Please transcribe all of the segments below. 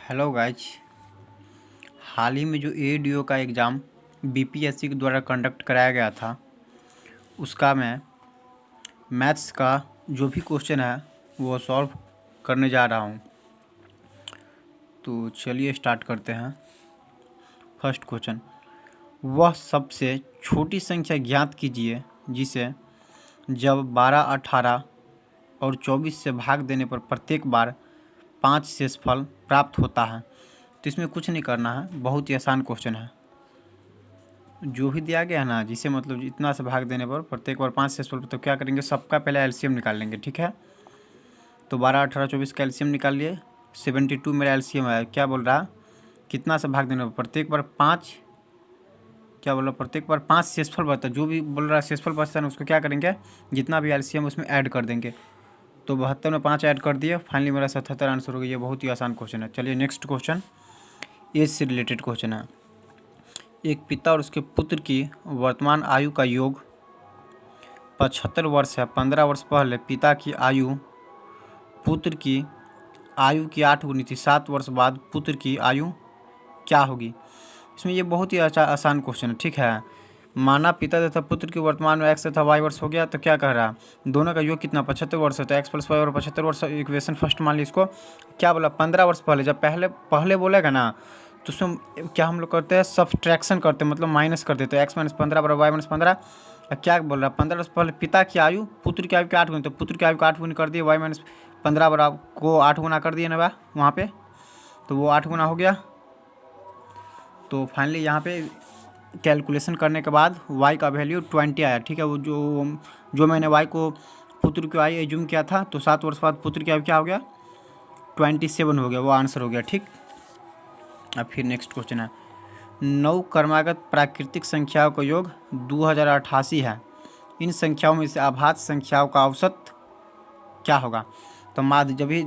Hello guys. हाल ही में जो ADO का एग्ज़ाम बीपीएससी के द्वारा कंडक्ट कराया गया था, उसका मैं मैथ्स का जो भी क्वेश्चन है वो सॉल्व करने जा रहा हूँ। तो चलिए स्टार्ट करते हैं। फर्स्ट क्वेश्चन, वह सबसे छोटी संख्या ज्ञात कीजिए जिसे जब 12, 18 और 24 से भाग देने पर प्रत्येक बार 5 शेषफल प्राप्त होता है। तो इसमें कुछ नहीं करना है, बहुत ही आसान क्वेश्चन है। जो भी दिया गया है ना, जिसे मतलब इतना से भाग देने पर प्रत्येक बार 5 शेषफल, तो क्या करेंगे, सबका पहले एलसीएम निकाल लेंगे। ठीक है, तो 12, 18, 24 का एलसीएम निकाल लिए। 72 मेरा एलसीएम है। क्या बोल रहा, कितना से भाग देने पर प्रत्येक बार 5, क्या बोल रहा, प्रत्येक बार 5 शेषफल बचता है। जो भी बोल रहा है शेषफल बचता है ना, उसको क्या करेंगे, जितना भी एलसीएम उसमें ऐड कर देंगे। तो 72 में 5 ऐड कर दिए, फाइनली मेरा 77 आंसर हो गया। ये बहुत ही आसान क्वेश्चन है। चलिए नेक्स्ट क्वेश्चन, एज से रिलेटेड क्वेश्चन है। एक पिता और उसके पुत्र की वर्तमान आयु का योग 75 वर्ष है। 15 वर्ष पहले पिता की आयु पुत्र की आयु की 8 गुनी थी। 7 वर्ष बाद पुत्र की आयु क्या होगी। इसमें ये बहुत ही आसान क्वेश्चन है। ठीक है, माना पिता तथा पुत्र की वर्तमान में एक्स तथा वाई वर्ष हो गया, तो क्या कह रहा है, दोनों का योग कितना, 75 वर्ष है। तो एक्स प्लस वाई और 75 वर्ष इक्वेशन फर्स्ट मान ली इसको। क्या बोला, 15 वर्ष पहले, जब पहले बोलेगा ना, तो उसमें क्या हम लोग करते हैं, सब्ट्रैक्शन करते हैं, मतलब माइनस कर देते हैं। एक्स माइनस 15 बराबर वाई माइनस 15। क्या बोल रहा है, 15 वर्ष पहले पिता की आयु पुत्र की आयु के 8 गुनी, तो पुत्र की आयु को 8 गुनी कर दिए, वाई माइनस 15 बराबर को 8 गुना कर दिए ना वहाँ पे, तो वो 8 गुना हो गया। तो फाइनली यहाँ पे कैलकुलेशन करने के बाद y का वैल्यू 20 आया। ठीक है, वो जो मैंने y को पुत्र की आयु एज्यूम किया था, तो 7 वर्ष बाद पुत्र की आयु क्या हो गया, 27 हो गया, वो आंसर हो गया। ठीक, अब फिर नेक्स्ट क्वेश्चन है, 9 क्रमागत प्राकृतिक संख्याओं का योग 2088 है। इन संख्याओं में से अभाज्य संख्याओं का औसत क्या होगा। तो माध्य जब ही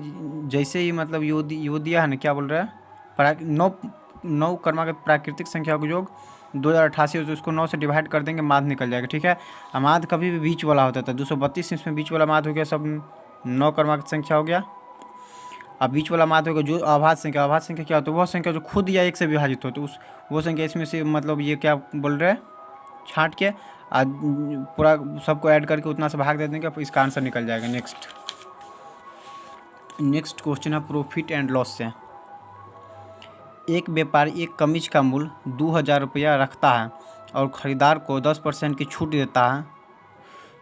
जैसे ही मतलब यो दिया है ना, क्या बोल रहा है, 9 क्रमागत प्राकृतिक संख्याओं का योग 2088 हो, तो उसको 9 से डिवाइड कर देंगे, माध्य निकल जाएगा। ठीक है, माध्य कभी भी बीच वाला होता था। 232 इसमें बीच वाला माध्य हो गया, सब 9 क्रमागत संख्या हो गया। अब बीच वाला माध्य होगा जो अभाज्य संख्या क्या होता है, वह संख्या जो खुद या 1 से विभाजित हो, तो वो संख्या इसमें से मतलब ये क्या बोल रहे हैं, छाँट के पूरा सबको ऐड करके उतना से भाग दे देंगे, इसका आंसर निकल जाएगा। नेक्स्ट क्वेश्चन है प्रॉफिट एंड लॉस से। एक व्यापारी एक कमीज का मूल्य 2000 रुपया रखता है और ख़रीदार को 10% की छूट देता है।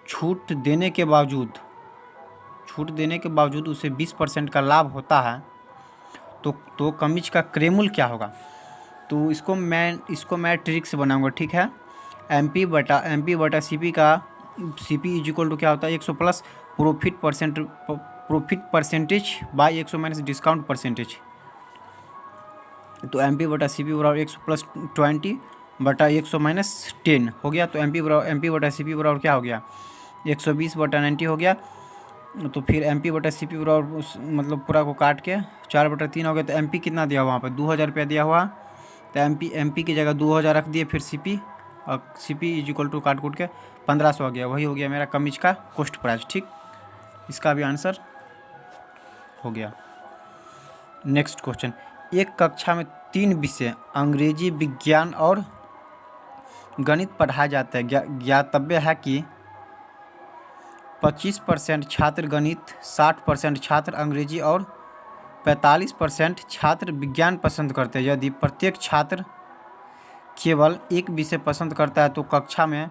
छूट देने के बावजूद उसे 20% का लाभ होता है, तो कमीज का क्रय क्या होगा। तो इसको मैं ट्रिक से बनाऊंगा। ठीक है, एम पी बटा C P is equal to क्या होता है, 100 plus profit percentage by 100 minus discount percentage. तो एम पी बटा सी पी बराबर 100 प्लस 20 बटा 100 माइनस 10 हो गया। तो एम पी बटा सी पी बराबर क्या हो गया, 120 बटा 90 हो गया। तो फिर एम पी बटा सी पी बराबर मतलब पूरा को काट के 4 बटा 3 हो गया। तो एम पी कितना दिया हुआ वहाँ पर, 2000 रुपया दिया हुआ। तो एम पी की जगह 2000 रख दिए, फिर सी पी, और C P is equal to काट कूट के 1500 हो गया। वही हो गया मेरा कमीज का कॉस्ट प्राइस। ठीक, इसका भी आंसर हो गया। नेक्स्ट क्वेश्चन, एक कक्षा में 3 विषय अंग्रेजी, विज्ञान और गणित पढ़ाया जाता है। ज्ञातव्य है कि 25% छात्र गणित, 60% छात्र अंग्रेजी और 45% छात्र विज्ञान पसंद करते हैं। यदि प्रत्येक छात्र केवल एक विषय पसंद करता है, तो कक्षा में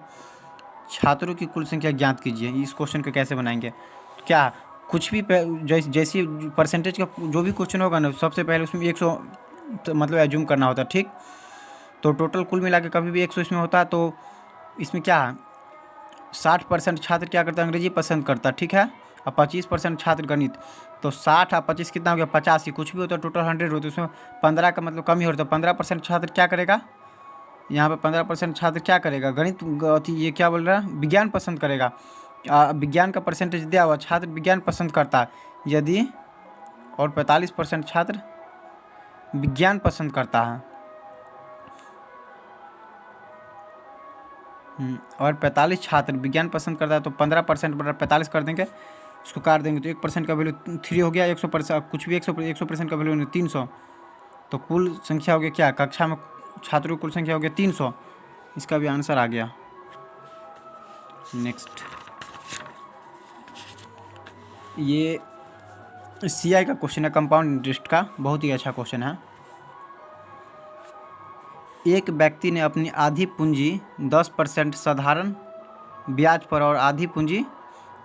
छात्रों की कुल संख्या ज्ञात कीजिए। इस क्वेश्चन को कैसे बनाएंगे, क्या कुछ भी जैसी परसेंटेज का जो भी क्वेश्चन होगा ना, सबसे पहले उसमें 100 मतलब एज्यूम करना होता है। ठीक, तो टोटल कुल मिला के कभी भी 100 इसमें होता है, तो इसमें क्या है, 60% छात्र क्या करता है, अंग्रेजी पसंद करता है। ठीक है, और 25% छात्र गणित। तो 60 और 25 कितना हो गया, 85। कुछ भी होता है टोटल 100 होता है, उसमें 15 का मतलब कम ही होता है। 15% छात्र क्या करेगा, यहाँ पे 15% छात्र क्या करेगा, गणित ये क्या बोल रहा है, विज्ञान पसंद करेगा। विज्ञान का परसेंटेज दिया हुआ, छात्र विज्ञान पसंद करता है यदि, और 45% छात्र विज्ञान पसंद करता है, और 45 छात्र विज्ञान पसंद करता है। तो 15% बराबर 45 कर देंगे, उसको काट देंगे, तो 1% का वैल्यू 3 हो गया। 100% कुछ भी 100% का वैल्यू 300, तो कुल संख्या हो गया क्या, कक्षा में छात्रों की कुल संख्या हो गया 300। इसका भी आंसर आ गया। नेक्स्ट, ये CI का क्वेश्चन है, कंपाउंड इंटरेस्ट का, बहुत ही अच्छा क्वेश्चन है। एक व्यक्ति ने अपनी आधी पूंजी 10% साधारण ब्याज पर और आधी पूंजी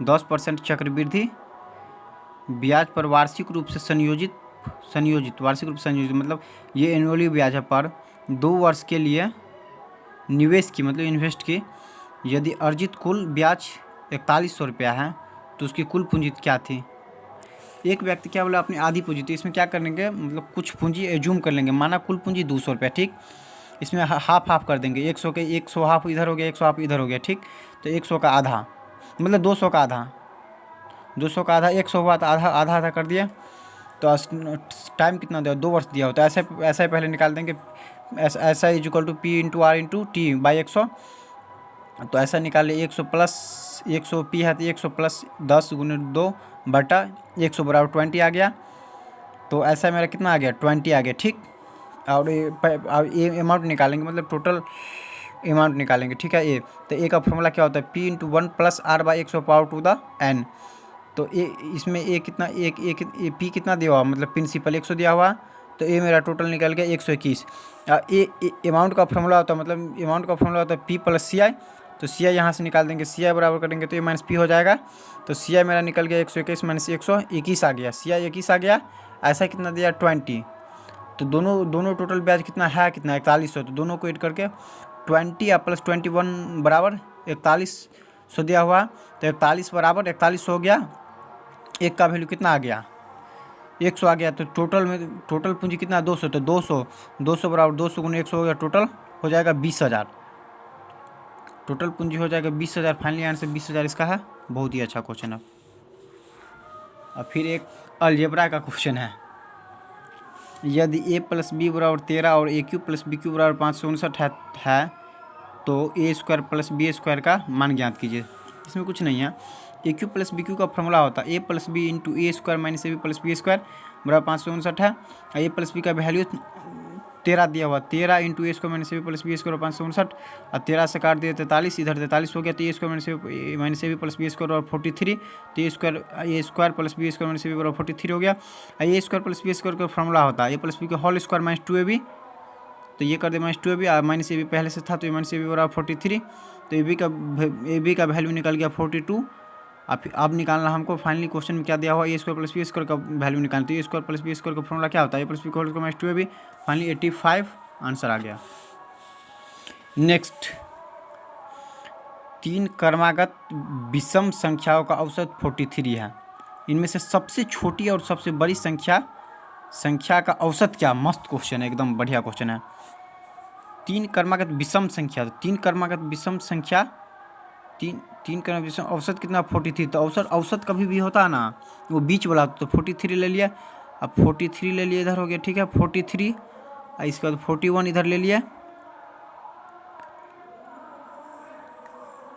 10% चक्रवृद्धि ब्याज पर वार्षिक रूप से संयोजित वार्षिक रूप से संयोजित मतलब ये एनुअली ब्याज है पर 2 वर्ष के लिए निवेश की, मतलब इन्वेस्ट की। यदि अर्जित कुल ब्याज 4100 रुपया है तो उसकी कुल पूंजी क्या थी। एक व्यक्ति क्या बोला, अपनी आधी पूंजी, तो इसमें क्या करेंगे, मतलब कुछ पूंजी एज्यूम कर लेंगे, माना कुल पूंजी 200 रुपया, ठीक। इसमें हाफ हाफ कर देंगे, 100 के 100 हाफ इधर हो गया, 100 हाफ इधर हो गया, ठीक। तो 100 का आधा, मतलब 200 का आधा, 200 का आधा 100 हुआ तो आधा आधा आधा कर दिया। तो टाइम कितना दिया, 2 वर्ष दिया हो, तो ऐसे पहले निकाल देंगे, ऐसा is equal to P into R into T by 100। तो ऐसा निकाल लिया, 100 प्लस 100 P है तो 100 प्लस 10 गुने 2 बटा 100 बराबर 20 आ गया। तो ऐसा मेरा कितना आ गया, 20 आ गया, ठीक। और ये अमाउंट निकालेंगे, मतलब टोटल अमाउंट निकालेंगे, ठीक है। ए तो ए का फॉर्मूला क्या होता है, P into 1 plus R by 100 power to the N। तो ए इसमें ए कितना, ए P कितना दिया हुआ, मतलब प्रिंसिपल 100 दिया हुआ, तो ए मेरा टोटल निकल गया 121। ए अमाउंट का फॉर्मूला होता है, मतलब अमाउंट का फॉर्मूला होता है P प्लस CI। तो CI यहाँ से निकाल देंगे, CI बराबर करेंगे तो ए माइनस P हो जाएगा। तो CI मेरा निकल गया 121 माइनस 121 आ गया, CI 21 आ गया। ऐसा कितना दिया, 20। तो दोनों टोटल ब्याज कितना है, कितना 4100। तो दोनों को ऐड करके 20 या प्लस 21 बराबर 4100 दिया हुआ। तो 41 बराबर 4100 हो गया। एक का वैल्यू कितना आ गया, 100 आ गया। तो टोटल पूंजी कितना, 200। तो 200 बराबर 200 गुने 100 हो गया, टोटल हो जाएगा 20,000। टोटल पूंजी हो जाएगा 20,000। फाइनली आंसर 20,000 इसका है। बहुत ही अच्छा क्वेश्चन है। अब फिर एक अलजेब्रा का क्वेश्चन है। यदि A प्लस बी बराबर 13 और AQ प्लस BQ बराबर 559 है तो A² प्लस B² का मान ज्ञात कीजिए। इसमें कुछ नहीं है, AQ प्लस BQ का फॉर्मूला होता है A plus B into A² minus AB plus B² बराबर 559 है। A प्लस बी का वैल्यू 13 दिया हुआ, 13 into A² minus AB plus B² 559 और 13 से काट दिया 43, इधर 43 हो गया। तो A² minus AB plus B² बराबर 43। तो A² plus B² minus AB बराबर 43 हो गया। A² प्लस B² का फॉर्मूला होता है A प्लस बी का होल स्क्वायर माइनस 2AB। तो ये कर दे माइनस 2AB, माइनस AB पहले से था तो माइनस AB बराबर 43। तो AB का वैल्यू निकल गया 42। अब निकालना हमको, फाइनली क्वेश्चन में क्या दिया हुआ, A² प्लस B² का वैल्यू निकालना। तो A² प्लस B² का फॉर्मूला क्या होता है, A प्लस बी का whole square minus 2AB। Finally 85 answer आ गया। नेक्स्ट, 3 क्रमागत विषम संख्याओं का औसत 43 है। इनमें से सबसे छोटी और सबसे बड़ी संख्या का औसत क्या। मस्त क्वेश्चन है, एकदम बढ़िया क्वेश्चन है। 3 क्रमागत विषम संख्या, 3 क्रमागत विषम संख्या, तीन क्रमागत विषम औसत कितना, 43। तो औसत कभी भी होता है ना, वो बीच वाला, तो 43 ले लिया। अब 43 ले लिए, इधर हो गया, ठीक है 43। इसके बाद 41 इधर ले लिया।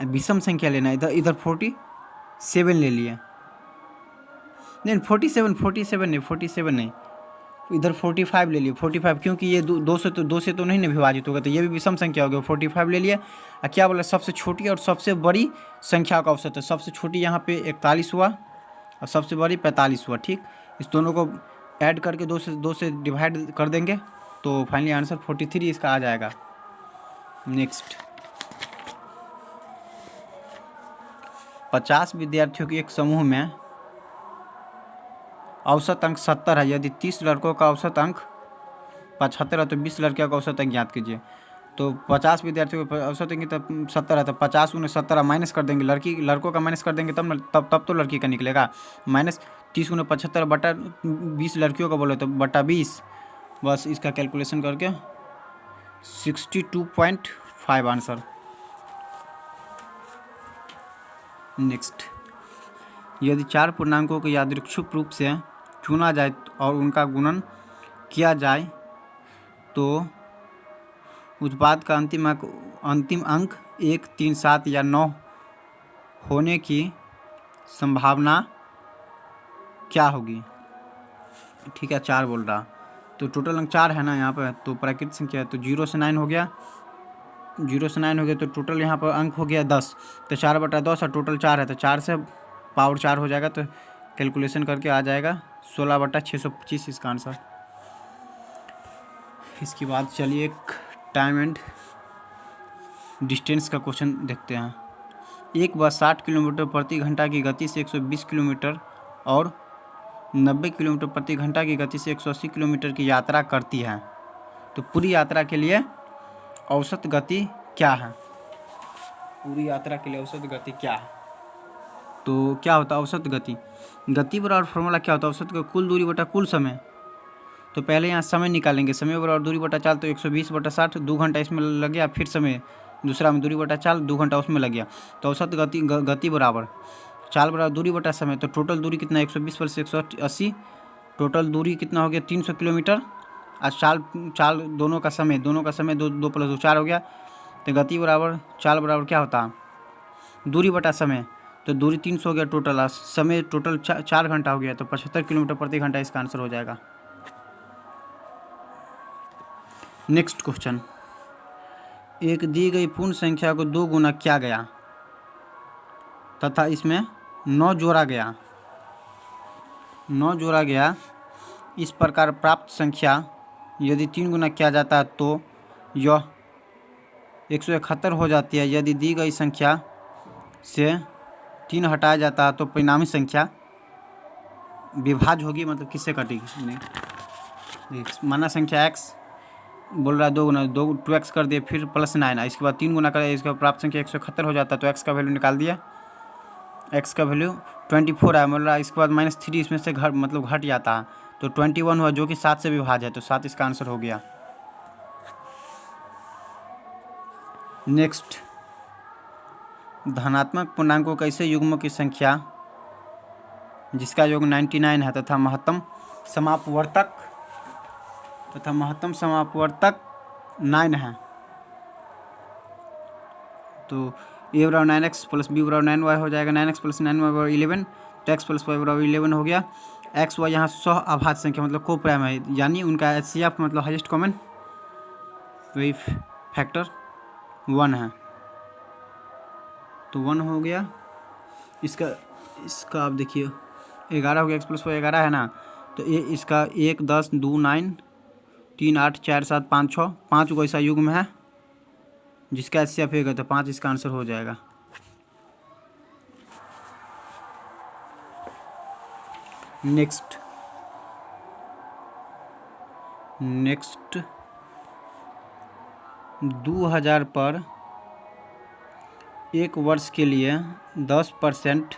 विषम संख्या लेना, इधर 47 ले लिया। नहीं 47 नहीं, इधर 45 ले लिए। 45 क्योंकि ये दो से तो नहीं ना विभाजित होगा, तो ये भी विषम संख्या हो गया। 45 ले लिया। और क्या बोला, सबसे छोटी और सबसे बड़ी संख्या का औसत है। सबसे छोटी यहाँ पे 41 हुआ और सबसे बड़ी 45 हुआ, ठीक। इस दोनों को ऐड करके 2 से डिवाइड कर देंगे तो फाइनली आंसर 43 इसका आ जाएगा। नेक्स्ट, 50 विद्यार्थियों के एक समूह में औसत अंक 70 है। यदि 30 लड़कों का औसत अंक 75 है तो 20 लड़कियों का औसत अंक ज्ञात कीजिए। तो 50 विद्यार्थियों का औसत अंक तब 70 है, तो 50 गुने 70 माइनस कर देंगे, लड़कों का माइनस कर देंगे तब तो लड़की का निकलेगा। माइनस 30 गुने 75 बटा 20 लड़कियों का बोले तो बटा 20। बस इसका कैलकुलेशन करके 62.5 आंसर। नेक्स्ट, यदि 4 पूर्णांकों को यादृच्छिक रूप से चुना जाए और उनका गुणन किया जाए तो उत्पाद का अंतिम अंक 1, 3, 7 या 9 होने की संभावना क्या होगी। ठीक है, 4 बोल रहा, तो टोटल अंक 4 है ना यहाँ पर, तो प्राकृत संख्या है, तो 0 से 9 हो गया, 0 से 9 हो गया, तो टोटल यहाँ पर अंक हो गया 10। तो 4/10 और टोटल 4 है, तो 4 से पावर 4 हो जाएगा, तो कैलकुलेशन करके आ जाएगा 16/625 इसका आंसर। इसके बाद चलिए एक टाइम एंड डिस्टेंस का क्वेश्चन देखते हैं। एक बस 60 किलोमीटर प्रति घंटा की गति से 120 किलोमीटर और 90 किलोमीटर प्रति घंटा की गति से 180 किलोमीटर की यात्रा करती है, तो पूरी यात्रा के लिए औसत गति क्या है? पूरी यात्रा के लिए औसत गति क्या है? तो क्या होता है औसत गति? गति बराबर फॉर्मूला क्या होता है? औसत का कुल दूरी बटा कुल समय। तो पहले यहाँ समय निकालेंगे, समय बराबर दूरी बटा 4, तो 120/60, 2 घंटा इसमें लग गया, फिर समय दूसरा में दूरी बटा 4, 2 घंटा उसमें लग गया, तो औसत गति बराबर 4 बराबर दूरी बटा समय। तो टोटल दूरी कितना? 120 + 180, टोटल दूरी कितना हो गया? 300 किलोमीटर। आज चाल दोनों का समय 2 2 + 2 4 हो गया, तो गति बराबर चाल बराबर क्या होता है? दूरी बटा समय, तो दूरी 300 हो गया टोटल, आज समय टोटल 4 घंटा हो गया, तो 75 किलोमीटर प्रति घंटा इसका आंसर हो जाएगा। नेक्स्ट क्वेश्चन, एक दी गई पूर्ण संख्या को 2 गुना किया गया तथा इसमें 9 जोड़ा गया, इस प्रकार प्राप्त संख्या यदि 3 गुना किया जाता है तो यह 171 हो जाती है। यदि दी गई संख्या से 3 हटाया जाता है तो परिणामी संख्या विभाज्य होगी, मतलब किससे कटेगी? नहीं, माना संख्या x बोल रहा है 2 गुना 2x कर दिए, फिर +9, इसके बाद 3 गुना करें, इसके बाद प्राप्त संख्या 171 हो जाता है, तो x का वैल्यू निकाल दिया, x का वैल्यू 24 है, बोल रहा है इसके बाद -3 इसमें से घट जाता है, तो 21 हुआ, जो कि 7 से विभाज्य है, तो 7 इसका आंसर हो गया। नेक्स्ट, धनात्मक पूर्णांकों का ऐसे युग्मों की संख्या जिसका योग 99 है तथा महत्तम समापवर्तक 9 है, तो a बराबर 9x + b बराबर 9y हो जाएगा, 9x + 9y बराबर 11, तो x + y बराबर 11 हो गया। x y यहाँ सह अभाज्य संख्या मतलब को प्राइम है, यानी उनका HCF मतलब हाईएस्ट कॉमन वही फैक्टर 1 है, तो 1 हो गया। इसका आप देखिए 11 हो गया, x + y 11 है ना, तो ये इसका 1 10 2 9 3 8 4 7 5 6 5 को ऐसा युग्म है जिसका HCF है, तो 5 इसका आंसर हो जाएगा। नेक्स्ट 2000 पर 1 वर्ष के लिए 10%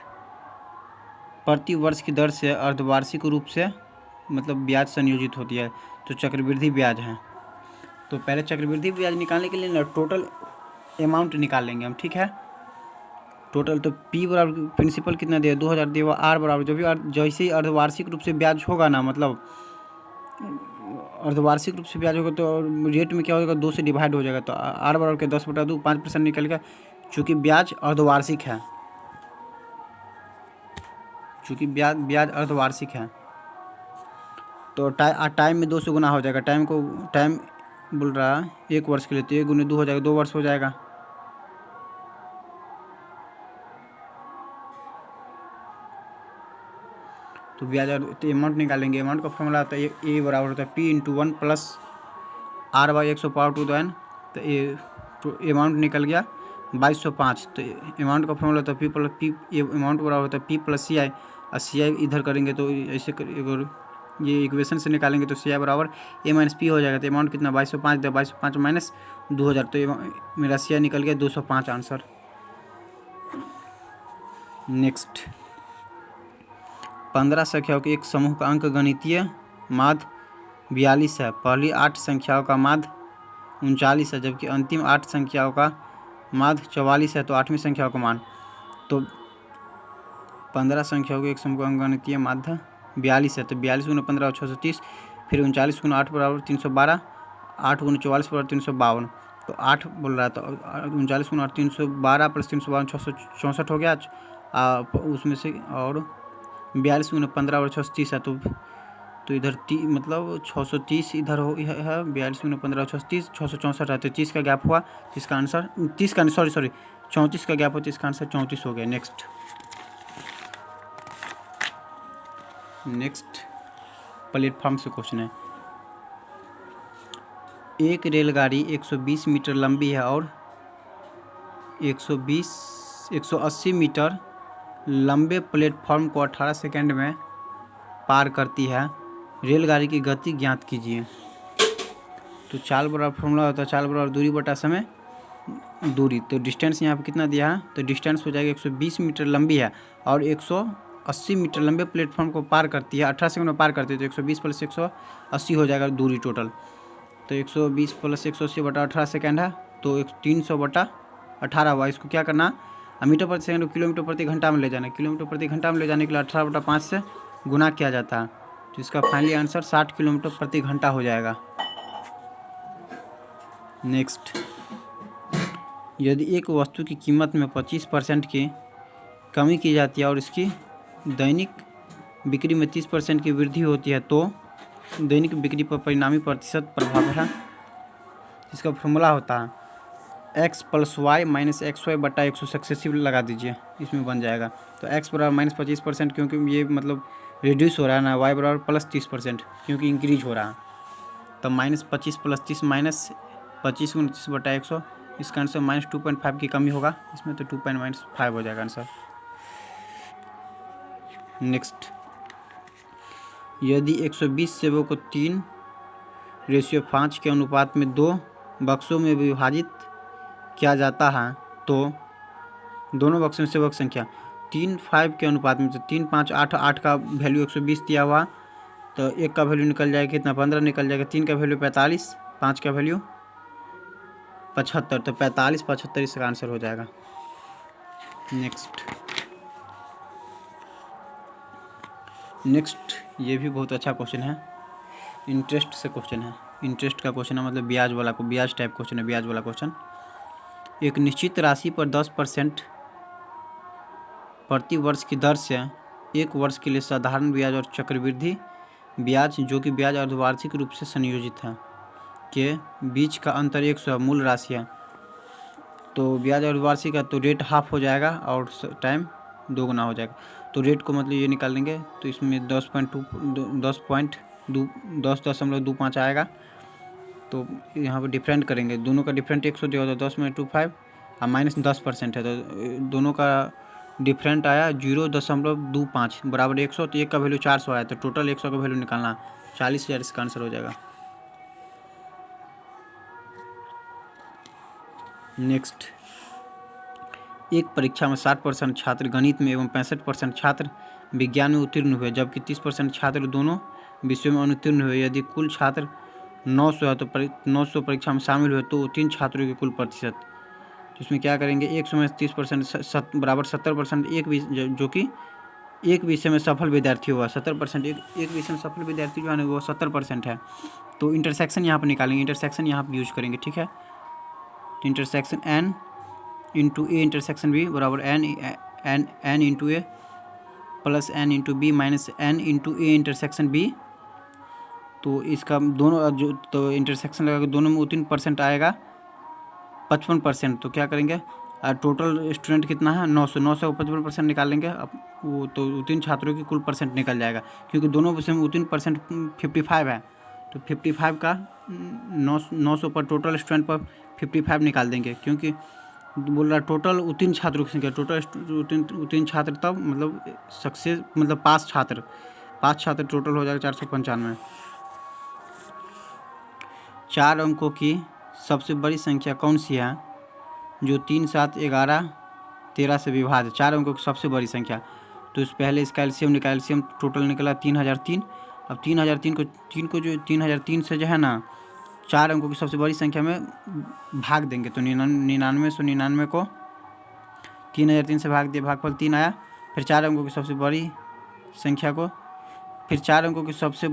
प्रति वर्ष की दर से अर्धवार्षिक रूप से मतलब ब्याज संयोजित होती है, तो चक्रवृद्धि ब्याज है। तो पहले चक्रवृद्धि ब्याज निकालने के लिए ना टोटल अमाउंट निकाल लेंगे हम, ठीक है। टोटल तो P बराबर प्रिंसिपल कितना दिया 2000 दिया हुआ, R बराबर जैसे ही अर्धवार्षिक रूप से ब्याज होगा ना, मतलब अर्धवार्षिक रूप से ब्याज होगा तो रेट में क्या होगा 2 से डिवाइड हो जाएगा, तो R बराबर के 10/2 5% निकल गया, चूँकि ब्याज अर्धवार्षिक है, चूँकि ब्याज अर्धवार्षिक है, तो टाइम में 2 से गुना हो जाएगा। टाइम बोल रहा है 1 वर्ष के लिए, तो 1 × 2 हो जाएगा, 2 वर्ष हो जाएगा। तो ब्याज तो अमाउंट निकालेंगे, अमाउंट का फॉर्मूला होता है A बराबर होता है P × 1 + R/100⁻²n, तो ये अमाउंट निकल गया 2205। तो अमाउंट का फॉर्मूला होता है P अमाउंट बराबर होता है P + CI, और CI इधर करेंगे तो ऐसे अगर ये इक्वेशन से निकालेंगे तो CI बराबर A - P हो जाएगा। तो अमाउंट कितना 2205, 2205 - 2000, तो मेरा CI निकल गया 205 आंसर। नेक्स्ट, 15 संख्याओं के एक समूह का अंक गणितीय माध्य 42 है, पहली 8 संख्याओं का माध्य 39 है, जबकि अंतिम 8 संख्याओं का माध्य 44 है, तो 8वीं संख्याओं का मान। तो 15 संख्याओं के एक समूह का अंक गणितीय माध्य 42 है, तो 42 × 15 = 630, फिर 39 × 8 बराबर 312, 8 × 44 बराबर 352, तो 8 बोल रहा है, तो 39 × 8 312 + 352 664 हो गया, उसमें से, और 42 × 15 और 630 है, तो तो इधर मतलब 630 इधर हो है 42 में 15 630 664 है, तो 30 का गैप हुआ। 30 का आंसर 30 का सॉरी 34 का गैप हो, 30 का आंसर 34 हो गया। नेक्स्ट प्लेटफॉर्म से क्वेश्चन है। एक रेलगाड़ी 120 मीटर लंबी है और 180 मीटर लंबे प्लेटफॉर्म को 18 सेकंड में पार करती है। रेलगाड़ी की गति ज्ञात कीजिए। तो चाल बराबर फॉर्मूला होता है चाल बराबर दूरी बटा समय दूरी। तो डिस्टेंस यहाँ पे कितना दिया है, तो डिस्टेंस हो जाएगा 120 मीटर लंबी है और 180 मीटर लंबे प्लेटफॉर्म को पार करती है, 18 सेकंड में पार करती है। तो 120 प्लस 180 हो जाएगा दूरी टोटल। तो 120 प्लस 180 बटा 18 सेकेंड है, तो 300 बटा 18 हुआ। इसको क्या करना, मीटर प्रति सेकंड को किलोमीटर प्रति घंटा में ले जाना है। किलोमीटर प्रति घंटा में ले जाने के लिए 18 बटा 5 से गुना किया जाता है। तो इसका फाइनली आंसर 60 किलोमीटर प्रति घंटा हो जाएगा। नेक्स्ट, यदि एक वस्तु की कीमत में 25% की कमी की जाती है और इसकी दैनिक बिक्री में 30% की वृद्धि होती है, तो दैनिक बिक्री पर परिणामी प्रतिशत प्रभाव है। इसका फॉर्मूला होता है x + y - xy बटा 100 सक्सेसिव लगा दीजिए, इसमें बन जाएगा। तो x बराबर -25% क्योंकि ये मतलब रिड्यूस हो रहा है ना, y बराबर +30% क्योंकि इंक्रीज हो रहा है। तो -25 + 30 -25 29 बटा 100, इसका आंसर -2.5 की कमी होगा इसमें, तो 2.5 हो जाएगा आंसर। नेक्स्ट, यदि 120 सेबों को 3:5 के अनुपात में 2 बक्सों में विभाजित किया जाता है, तो दोनों बक्सों में सेवक संख्या 3:5 के अनुपात में, तो 3 5 8 8 का वैल्यू 120 दिया हुआ, तो 1 का वैल्यू निकल जाएगा कितना, 15 निकल जाएगा। 3 का वैल्यू 45, 5 का वैल्यू 75, तो 45 75 इसका आंसर हो जाएगा। नेक्स्ट, ये भी बहुत अच्छा क्वेश्चन है, इंटरेस्ट से क्वेश्चन है। इंटरेस्ट का क्वेश्चन है, मतलब ब्याज वाला को, ब्याज टाइप क्वेश्चन है, ब्याज वाला क्वेश्चन। एक निश्चित राशि पर 10% प्रति वर्ष की दर से 1 वर्ष के लिए साधारण ब्याज और चक्रवृद्धि ब्याज, जो कि ब्याज अर्धवार्षिक रूप से संयोजित है, के बीच का अंतर 100 मूल राशि है। तो ब्याज अर्धवार्षिक है तो रेट हाफ हो जाएगा और टाइम 2 गुना हो जाएगा। तो रेट को मतलब ये निकाल लेंगे, तो इसमें 10.25 आएगा। तो यहाँ पर डिफरेंट करेंगे, दोनों का डिफरेंट 100 दिया होता है, 10 में 25 और -10% है, तो दोनों का डिफरेंट आया 0.25 बराबर 100। तो 1 का वैल्यू 400 आया, तो टोटल 100 का वैल्यू निकालना 40,000 इसका आंसर हो जाएगा। नेक्स्ट, एक परीक्षा में 60% छात्र गणित में एवं 65% छात्र विज्ञान में उत्तीर्ण हुए, जबकि 30% छात्र दोनों विषयों में अनुत्तीर्ण हुए। यदि कुल छात्र 900 है तो 900 परीक्षा में शामिल हुए, तो 3 छात्रों के कुल प्रतिशत। तो इसमें क्या करेंगे, 100 में 30% बराबर 70%, जो कि एक विषय में सफल विद्यार्थी हुआ 70%, एक विषय में सफल विद्यार्थी जो है ना वो 70% है। तो इंटरसेक्शन यहाँ पर निकालेंगे, इंटरसेक्शन यहाँ पर यूज करेंगे, ठीक है। तो intersection n into A intersection B बराबर n into A plus n into B minus n into A intersection B. तो इसका दोनों जो तो इंटरसेक्शन लगा के दोनों में 3% आएगा 55%। तो क्या करेंगे, टोटल स्टूडेंट कितना है 900 को 55% निकालेंगे, अब वो तो 3 छात्रों की कुल परसेंट निकल जाएगा, क्योंकि दोनों विषय में 3% 55 है। तो 55 का 900 पर टोटल स्टूडेंट पर 55 निकाल देंगे, क्योंकि बोल रहा टोटल उत्तीर्ण छात्रों की संख्या, टोटल उत्तीर्ण छात्र तब मतलब सक्सेस मतलब 5 छात्र टोटल हो जाएगा 495। 4 अंकों की सबसे बड़ी संख्या कौन सी है जो 3 7 11 13 से विभाज्य, 4 अंकों की सबसे बड़ी संख्या। तो इस पहले इसका एलसीएम टोटल निकला 3003। अब 3003 से जो है ना 4 अंकों की सबसे बड़ी संख्या में भाग देंगे, तो 99 को 3003 से भाग दिए, भागफल 3 आया। फिर 4 अंकों की सबसे बड़ी संख्या को, फिर 4 अंकों की सबसे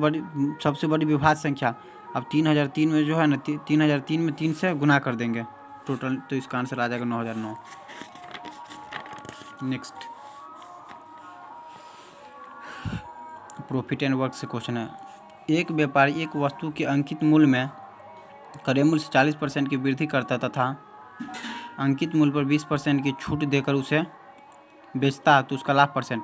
बड़ी विभाज्य संख्या। अब 3003 में जो है ना 3003 में 3 से गुना कर देंगे टोटल, तो इसका आंसर आ जाएगा 9009। नेक्स्ट, प्रॉफिट एंड वर्क से क्वेश्चन है। एक व्यापारी एक वस्तु के अंकित मूल्य में क्रय मूल्य से 40% की वृद्धि करता तथा अंकित मूल्य पर 20% की छूट देकर उसे बेचता है तो उसका लाभ परसेंट।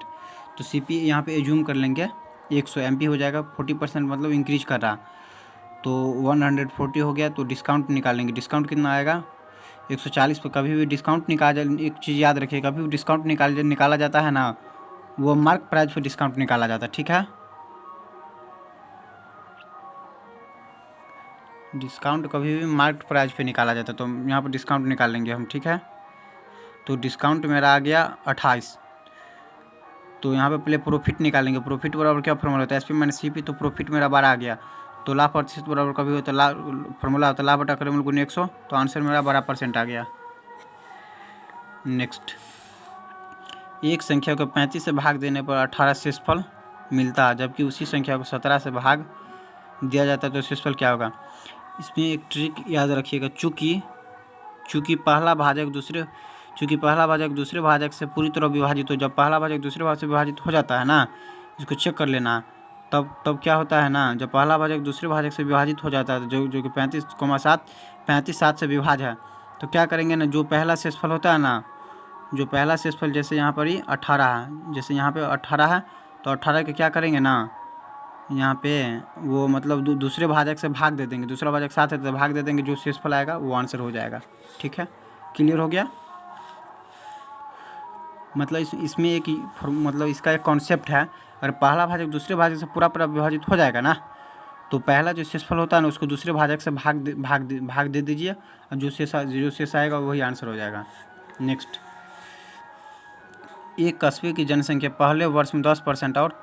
तो CP यहाँ पे एज्यूम कर लेंगे 100 MP हो जाएगा, 40% मतलब इंक्रीज कर रहा, तो 140 हो गया। तो डिस्काउंट निकालेंगे, डिस्काउंट कितना आएगा 140 पर। कभी भी डिस्काउंट एक चीज़ याद रखिए, कभी भी डिस्काउंट निकाला जाता है ना, वो मार्क प्राइस पर डिस्काउंट निकाला जाता है, ठीक है। डिस्काउंट कभी भी मार्क प्राइस पे निकाला जाता है, तो यहाँ पर डिस्काउंट निकाल लेंगे हम, ठीक है। तो डिस्काउंट मेरा आ गया 28। तो यहाँ पे पहले प्रॉफिट निकालेंगे। प्रॉफिट बराबर क्या फॉर्मूला होता है, SP माइनस CP। तो प्रॉफिट मेरा 12 आ गया। तो लाभ प्रतिशत बराबर कभी हो तो फॉर्मूला होता है लाभ बटा क्रय मूल्य गुने 100। तो आंसर मेरा 12% आ गया। नेक्स्ट, एक संख्या को 35 से भाग देने पर 18 शेषफल मिलता है, जबकि उसी संख्या को 17 से भाग दिया जाता है तो शेषफल क्या होगा। इसमें एक ट्रिक याद रखिएगा, चूँकि पहला भाजक दूसरे भाजक से पूरी तरह विभाजित हो, जब पहला भाजक दूसरे भाजक से विभाजित हो जाता है ना, इसको चेक कर लेना, तब क्या होता है ना, जब पहला भाजक दूसरे भाजक से विभाजित हो जाता है जो कि 35,7 से विभाज्य है, तो क्या करेंगे ना, जो पहला शेषफल होता है ना, जो पहला शेषफल जैसे यहाँ पर ही 18 है, जैसे यहाँ पे 18 है, तो 18 के क्या करेंगे ना, यहाँ पे वो मतलब दूसरे भाजक से भाग दे देंगे, दूसरा भाजक साथ है तो भाग दे देंगे, जो शेषफल आएगा वो आंसर हो जाएगा, ठीक है। क्लियर हो गया। मतलब इसमें एक मतलब इसका एक कॉन्सेप्ट है, अगर पहला भाजक दूसरे भाजक से पूरा विभाजित हो जाएगा ना, तो पहला जो शेषफल होता है ना, उसको दूसरे भाजक से भाग दे दीजिए, और जो शेष आएगा वही आंसर हो जाएगा। नेक्स्ट, एक कस्बे की जनसंख्या पहले वर्ष में 10% और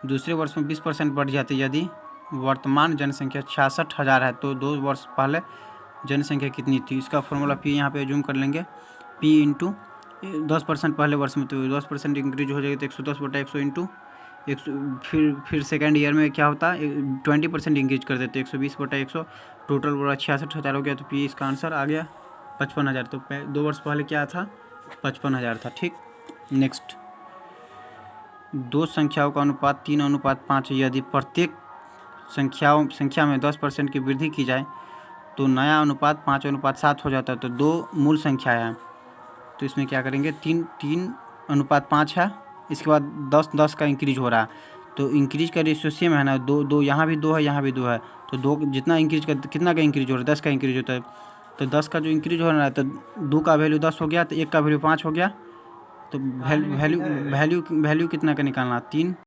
दूसरे वर्ष में 20% बढ़ जाती है। यदि वर्तमान जनसंख्या 66,000 है तो 2 वर्ष पहले जनसंख्या कितनी थी। इसका फॉर्मूला P यहाँ पे जूम कर लेंगे, P इंटू 10% पहले वर्ष में, तो 10% इंक्रीज हो जाएगी तो 110/100 इंटू 100। फिर सेकेंड ईयर में क्या होता है 20% इंक्रीज कर देते 120/100, टोटल पूरा 66,000 हो गया। तो P इसका आंसर आ गया 55,000। तो 2 वर्ष पहले क्या था 55,000 था, ठीक। नेक्स्ट, दो संख्याओं का अनुपात 3:5 है। यदि प्रत्येक संख्या में 10% की वृद्धि की जाए तो नया अनुपात 5:7 हो जाता है। तो 2 मूल संख्या है, तो इसमें क्या करेंगे 3:5 है, इसके बाद 10 का इंक्रीज हो रहा है, तो इंक्रीज का रेशियो सेम है ना, 2 यहाँ भी 2 है, यहाँ भी 2 है, तो 2 जितना इंक्रीज का कितना का इंक्रीज हो रहा है 10 का इंक्रीज होता है। तो 10 का जो इंक्रीज हो रहा है, तो 2 का वैल्यू 10 हो गया, तो 1 का वैल्यू 5 हो गया। तो वैल्यू कितना का निकालना 3।